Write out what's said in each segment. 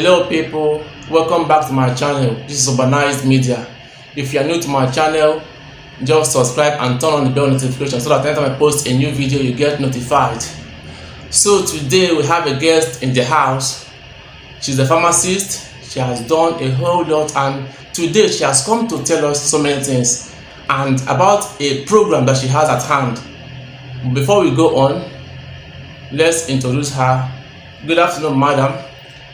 Hello people, welcome back to my channel. This is Urbanized Media. If you are new to my channel, just subscribe and turn on the bell notification so that anytime I post a new video you get notified. So today we have a guest in the house. She's a pharmacist. She has done a whole lot, and today she has come to tell us so many things and about a program that she has at hand. Before we go on, let's introduce her. Good afternoon, madam.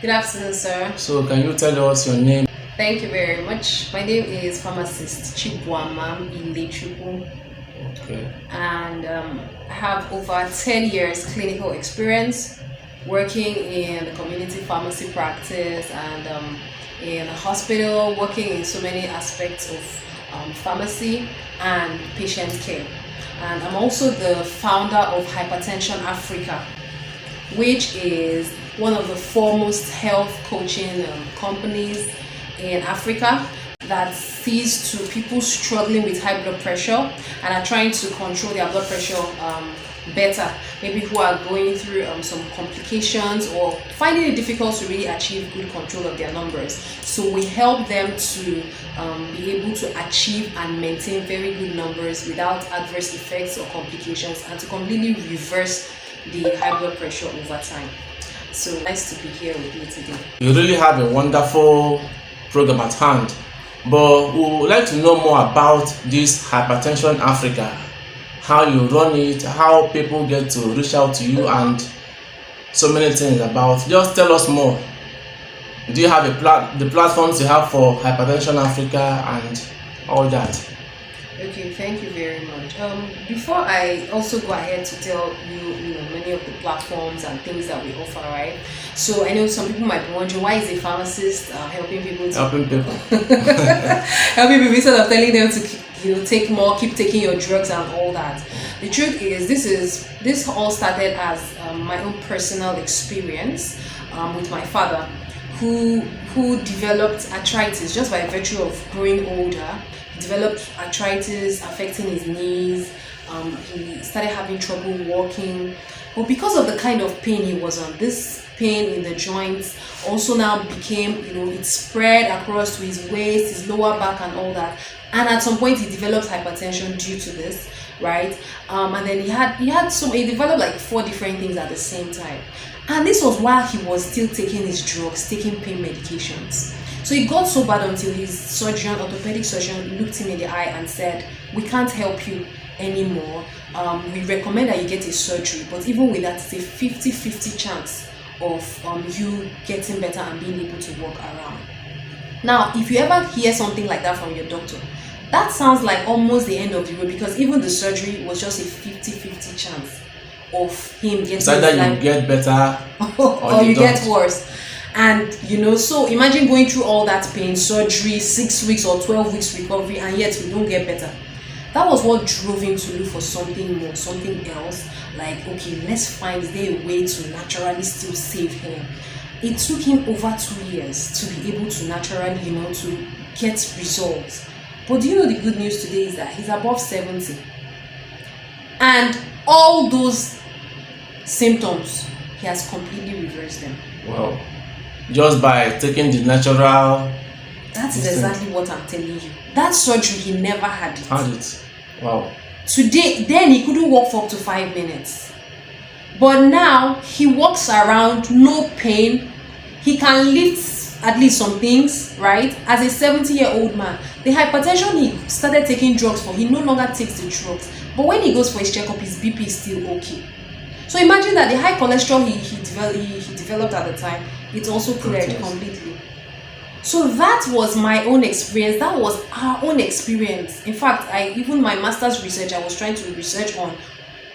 Good afternoon, sir. So can you tell us your name? Thank you very much. My name is Pharmacist Chibuamam, ilechukwu. Okay. And I have over 10 years clinical experience working in the community pharmacy practice and in a hospital, working in so many aspects of pharmacy and patient care. And I'm also the founder of Hypertension Africa, which is one of the foremost health coaching companies in Africa that sees to people struggling with high blood pressure and are trying to control their blood pressure better, maybe who are going through some complications or finding it difficult to really achieve good control of their numbers. So we help them to be able to achieve and maintain very good numbers without adverse effects or complications, and to completely reverse the high blood pressure over time. So nice to be here with you today. You really have a wonderful program at hand, but we would like to know more about this Hypertension Africa, how you run it, how people get to reach out to you, and so many things about. Just tell us more. Do you have the platforms you have for Hypertension Africa and all that? Okay, thank you very much. Before I also go ahead to tell you, many of the platforms and things that we offer, right? So I know some people might be wondering, why is a pharmacist helping people? Helping people instead of telling them to take more, keep taking your drugs and all that. The truth is, this all started as my own personal experience with my father, who developed arthritis just by virtue of growing older. He developed arthritis affecting his knees. He started having trouble walking, but because of the kind of pain he was on, this pain in the joints also now became, it spread across to his waist, his lower back and all that. And at some point he developed hypertension due to this, right? And then he developed like 4 different things at the same time. And this was while he was still taking his drugs, taking pain medications. So it got so bad until his orthopedic surgeon looked him in the eye and said, "We can't help you anymore. We recommend that you get a surgery, but even with that, it's a 50-50 chance of you getting better and being able to walk around." Now, if you ever hear something like that from your doctor, that sounds like almost the end of the road, because even the surgery was just a 50-50 chance of him getting it's either you get better or you get worse. And so imagine going through all that pain, surgery, 6 weeks or 12 weeks recovery, and yet we don't get better. That was what drove him to look for something more, something else. Like, okay, let's find there a way to naturally still save him. It took him over 2 years to be able to naturally, to get results. But do you know the good news today is that he's above 70, and all those symptoms, he has completely reversed them. Wow. Just by taking the natural. That's exactly what I'm telling you. That surgery, he never had it. Had it. Wow. Today, then he couldn't walk for up to 5 minutes. But now he walks around, no pain. He can lift at least some things, right? As a 70-year-old man. The hypertension he started taking drugs for, he no longer takes the drugs. But when he goes for his checkup, his BP is still okay. So imagine that the high cholesterol he developed at the time, it's also cleared completely. So that was my own experience. That was our own experience. In fact, even my master's research, I was trying to research on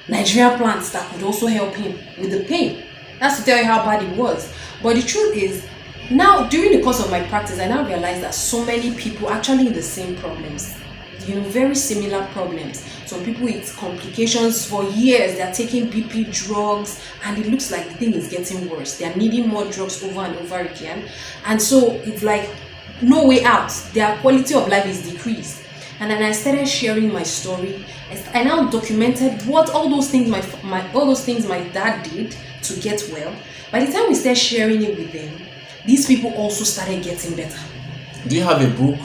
Nigerian plants that could also help him with the pain. That's to tell you how bad it was. But the truth is, now during the course of my practice, I now realize that so many people actually in the same problems. Very similar problems. Some people with complications for years, they are taking BP drugs, and it looks like the thing is getting worse. They are needing more drugs over and over again, and so it's like no way out. Their quality of life is decreased. And then I started sharing my story. I now documented what all those things my dad did to get well. By the time we started sharing it with them, these people also started getting better. Do you have a book?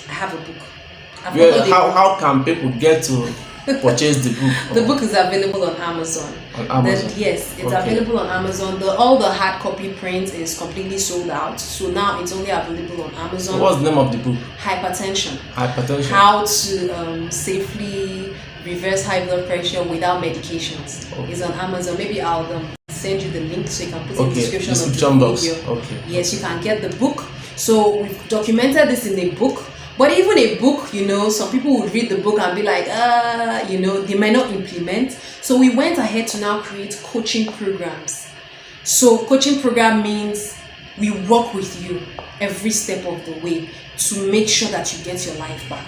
I have a book. How can people get to purchase the book? The book is available on Amazon. On Amazon? Yes, it's available on Amazon. All the hard copy print is completely sold out. So now it's only available on Amazon. What's the name of the book? Hypertension. Hypertension. How to safely reverse high blood pressure without medications. Okay. It's on Amazon. Maybe I'll send you the link so you can put in the description of the box. video. Okay. Yes, you can get the book. So we've documented this in a book. But even a book, some people would read the book and be like, they might not implement. So we went ahead to now create coaching programs. So coaching program means we work with you every step of the way to make sure that you get your life back.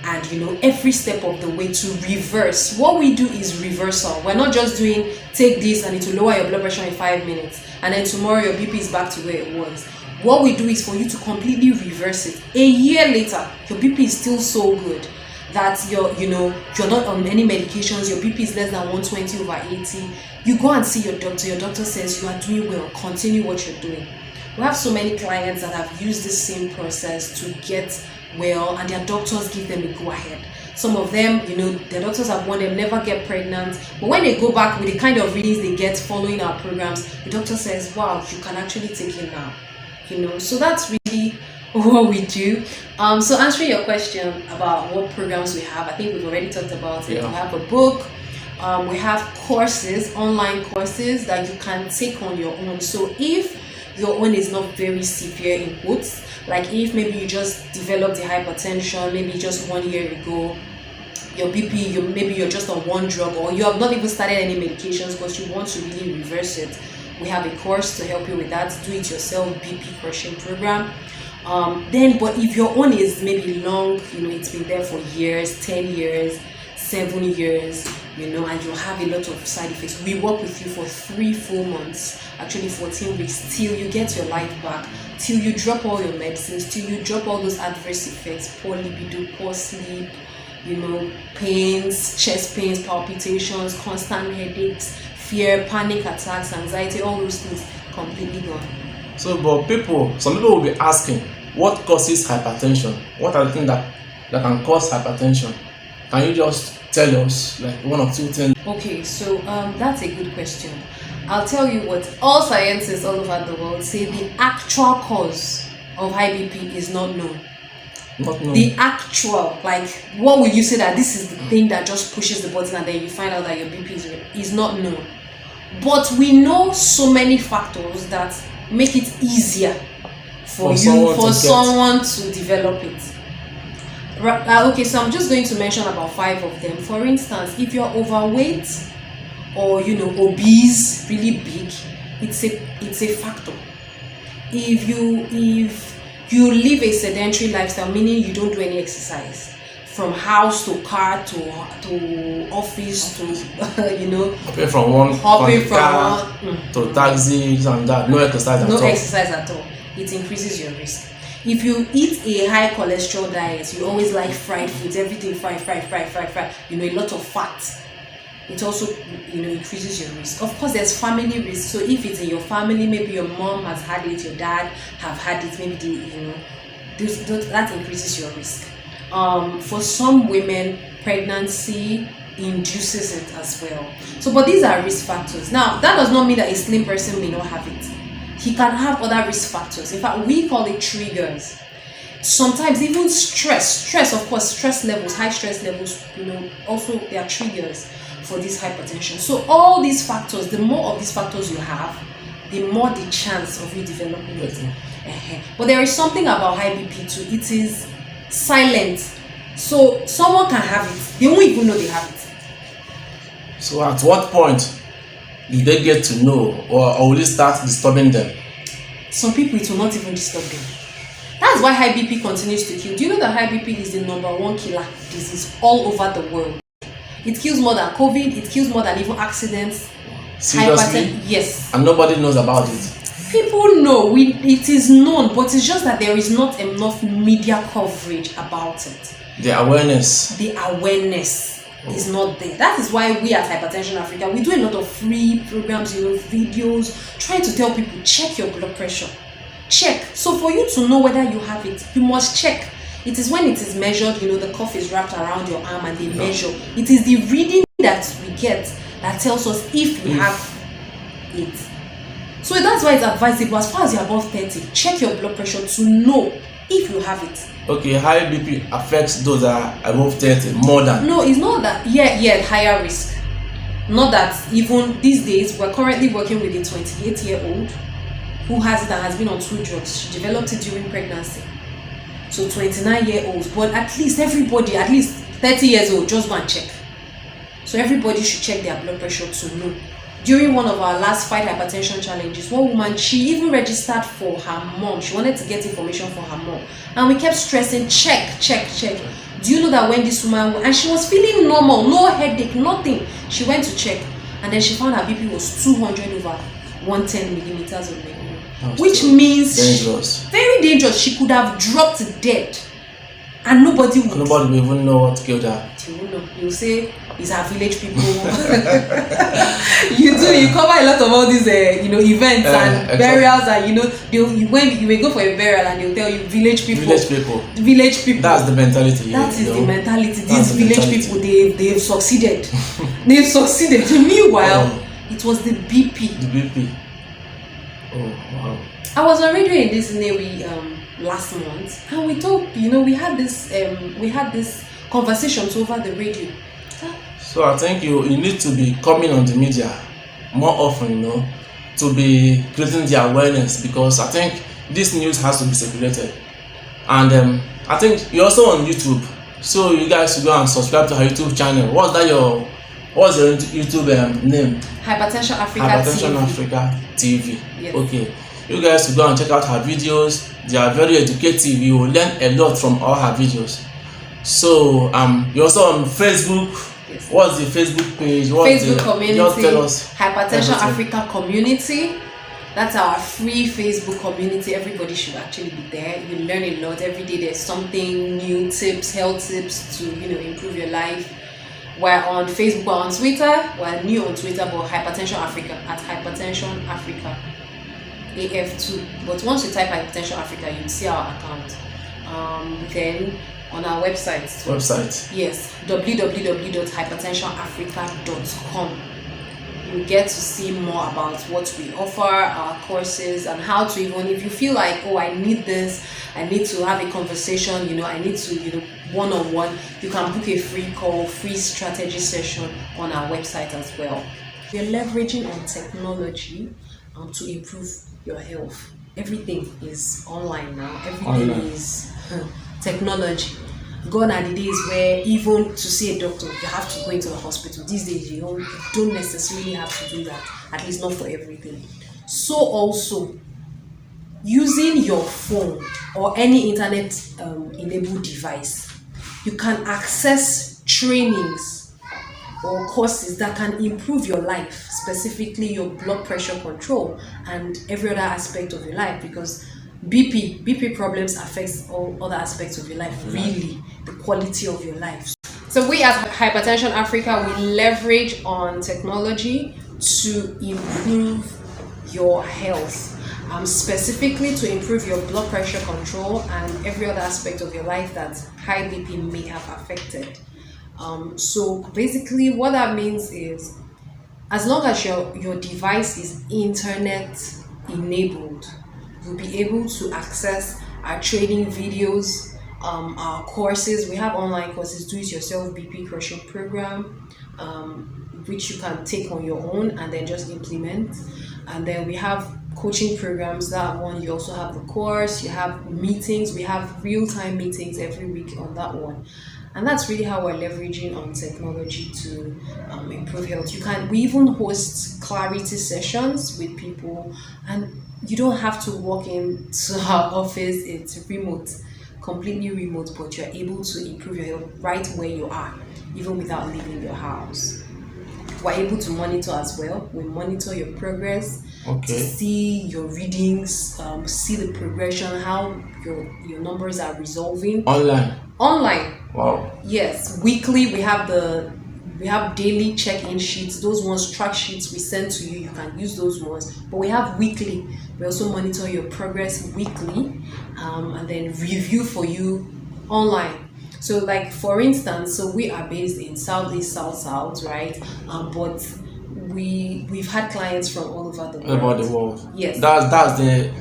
And every step of the way to reverse. What we do is reversal. We're not just doing take this and it will lower your blood pressure in 5 minutes and then tomorrow your BP is back to where it was. What we do is for you to completely reverse it. A year later, your BP is still so good that you're not on any medications, your BP is less than 120/80. You go and see your doctor. Your doctor says you are doing well. Continue what you're doing. We have so many clients that have used the same process to get well, and their doctors give them a go ahead. Some of them, their doctors have warned them never get pregnant. But when they go back with the kind of readings they get following our programs, the doctor says, wow, you can actually take it now. So that's really what we do. So answering your question about what programs we have, I think we've already talked about it. Yeah. We have a book. We have courses, online courses that you can take on your own. So if your own is not very severe in quotes, like if maybe you just developed the hypertension, maybe just 1 year ago, your BP, maybe you're just on one drug, or you have not even started any medications because you want to really reverse it. We have a course to help you with that, do it yourself BP crushing program. But if your own is maybe long, it's been there for years, 10 years, 7 years, and you'll have a lot of side effects, we work with you for 3 full months, actually 14 weeks, till you get your life back, till you drop all your medicines, till you drop all those adverse effects, poor libido, poor sleep, pains, chest pains, palpitations, constant headaches, fear, panic attacks, anxiety, all those things completely gone. So, but some people will be asking, what causes hypertension? What are the things that can cause hypertension? Can you just tell us like 1 or 2 things? Okay, so that's a good question. I'll tell you what all scientists all over the world say: the actual cause of high BP is not known. Not known. The actual, what would you say that this is the thing that just pushes the button and then you find out that your BP is not known. But we know so many factors that make it easier for someone to develop it. Okay, so I'm just going to mention about 5 of them. For instance, if you're overweight or obese, really big, it's a factor. If you live a sedentary lifestyle, meaning you don't do any exercise, from house to car to office to hopping from one car to taxis and that, no exercise at all, it increases your risk. If you eat a high cholesterol diet, you always like fried foods, everything fried, a lot of fat, it also increases your risk. Of course, there's family risk. So if it's in your family, maybe your mom has had it, your dad have had it, maybe that increases your risk. For some women, pregnancy induces it as well. So, but these are risk factors. Now, that does not mean that a slim person may not have it. He can have other risk factors. In fact, we call it triggers. Sometimes even stress, of course, stress levels, high stress levels, also they are triggers for this hypertension. So all these factors, the more of these factors you have, the more the chance of you developing it. But there is something about high BP too. It is silent. So someone can have it. They won't even know they have it. So at what point do they get to know, or will it start disturbing them? Some people, it will not even disturb them. That's why high BP continues to kill. Do you know that high BP is the #1 killer disease all over the world? It kills more than COVID. It kills more than even accidents. Seriously? Yes. And nobody knows about it. People know. It is known, but it's just that there is not enough media coverage about it. The awareness is not there. That is why we at Hypertension Africa, we do a lot of free programs, videos, trying to tell people, check your blood pressure. check. So for you to know whether you have it, you must check. It is when it is measured, the cuff is wrapped around your arm and they measure. It is the reading that we get that tells us if we have it. So that's why it's advisable, as far as you're above 30, check your blood pressure to know if you have it. Okay, high BP affects those that are above 30 more than? No, it's not that. Yeah, higher risk. Not that even these days, we're currently working with a 28-year-old who has it and has been on 2 drugs. She developed it during pregnancy. So 29-year-olds, but at least everybody, at least 30 years old, just go and check. So everybody should check their blood pressure to know. During one of our last Fight Hypertension challenges, one woman, she even registered for her mom. She wanted to get information for her mom. And we kept stressing, check. Do you know that when this woman, and she was feeling normal, no headache, nothing. She went to check and then she found her BP was 200 over 110 millimeters of mercury. Which means dangerous. Very dangerous. She could have dropped dead and nobody would even know what killed her. You won't know. You'll say it's our village people. You cover a lot of all these events and burials, and when you may go for a burial and they'll tell you village people. That's the mentality. That is the mentality. These village people, they've succeeded. They've succeeded. Meanwhile, it was the BP. The BP. Oh wow. I was on radio in this Navy last month, and we told we had this conversations over the radio. So I think you need to be coming on the media more often, to be creating the awareness, because I think this news has to be circulated. And I think you're also on YouTube, so you guys should go and subscribe to our YouTube channel. What's your YouTube name? Hypertension Africa Hypertension TV. Africa TV. Yes. Okay. You guys should go and check out her videos. They are very educative. You will learn a lot from all her videos. So you're also on Facebook. Yes. What's the Facebook page? Facebook community. Just tell us. Hypertension everything. Africa community. That's our free Facebook community. Everybody should actually be there. You learn a lot every day. There's something new, tips, health tips to improve your life. We're on Facebook, we're on Twitter. We're new on Twitter, but Hypertension Africa at Hypertension Africa AF2. But once you type Hypertension Africa, you'll see our account. Then on our website. Yes, www.hypertensionafrica.com. You get to see more about what we offer, our courses, and how to even, if you feel like, oh, I need this, I need to have a conversation, I need to, one-on-one, you can book a free call, free strategy session on our website as well. We're leveraging on technology to improve your health. Everything is online now. Everything is technology. Gone are the days where even to see a doctor, you have to go into the hospital. These days, you don't necessarily have to do that, at least not for everything. So also, using your phone or any internet-enabled device, you can access trainings or courses that can improve your life, specifically your blood pressure control and every other aspect of your life, because BP problems affects all other aspects of your life, really, the quality of your life. So we at Hypertension Africa, we leverage on technology to improve your health, specifically to improve your blood pressure control and every other aspect of your life that high BP may have affected. So basically what that means is, as long as your device is internet enabled, you'll be able to access our training videos, our courses. We have online courses, do-it-yourself BP crushing program, which you can take on your own and then just implement. And then we have coaching programs. That one, you also have the course, you have meetings. We have real-time meetings every week on that one. And that's really how we're leveraging on technology to improve health. We even host clarity sessions with people, and you don't have to walk into our office. It's remote, completely remote, but you're able to improve your health right where you are, even without leaving your house. We're able to monitor as well. We monitor your progress, to see your readings, see the progression, how your numbers are resolving. Online. Wow. Yes, weekly we have the We have daily check-in sheets. Those ones, track sheets we send to you. You can use those ones. But we have weekly. We also monitor your progress weekly, and then review for you online. So like for instance, so we are based in Southeast, South, right? But we've had clients from all over the world. About the world. Yes. That's the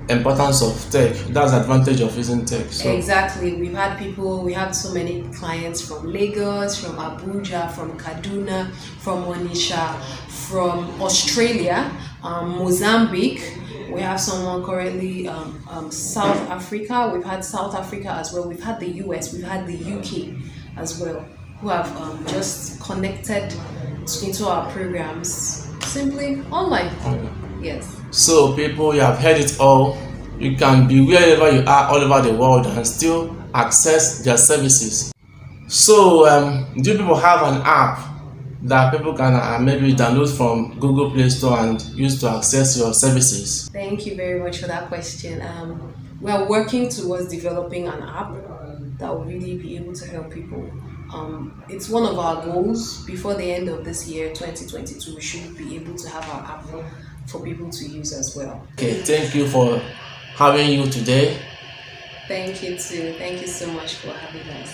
importance of tech. That's the advantage of using tech. So. Exactly. We had so many clients from Lagos, from Abuja, from Kaduna, from Onitsha, from Australia, Mozambique. We have someone currently South Africa. We've had South Africa as well. We've had the US. We've had the UK as well, who have just connected into our programs simply online. Okay. Yes. So people, you have heard it all. You can be wherever you are all over the world and still access their services. So do people have an app that people can maybe download from Google Play Store and use to access your services? Thank you very much for that question. We are working towards developing an app that will really be able to help people. It's one of our goals. Before the end of this year, 2022, we should be able to have our app for people to use as well. Okay, thank you for having you today. Thank you too. Thank you so much for having us.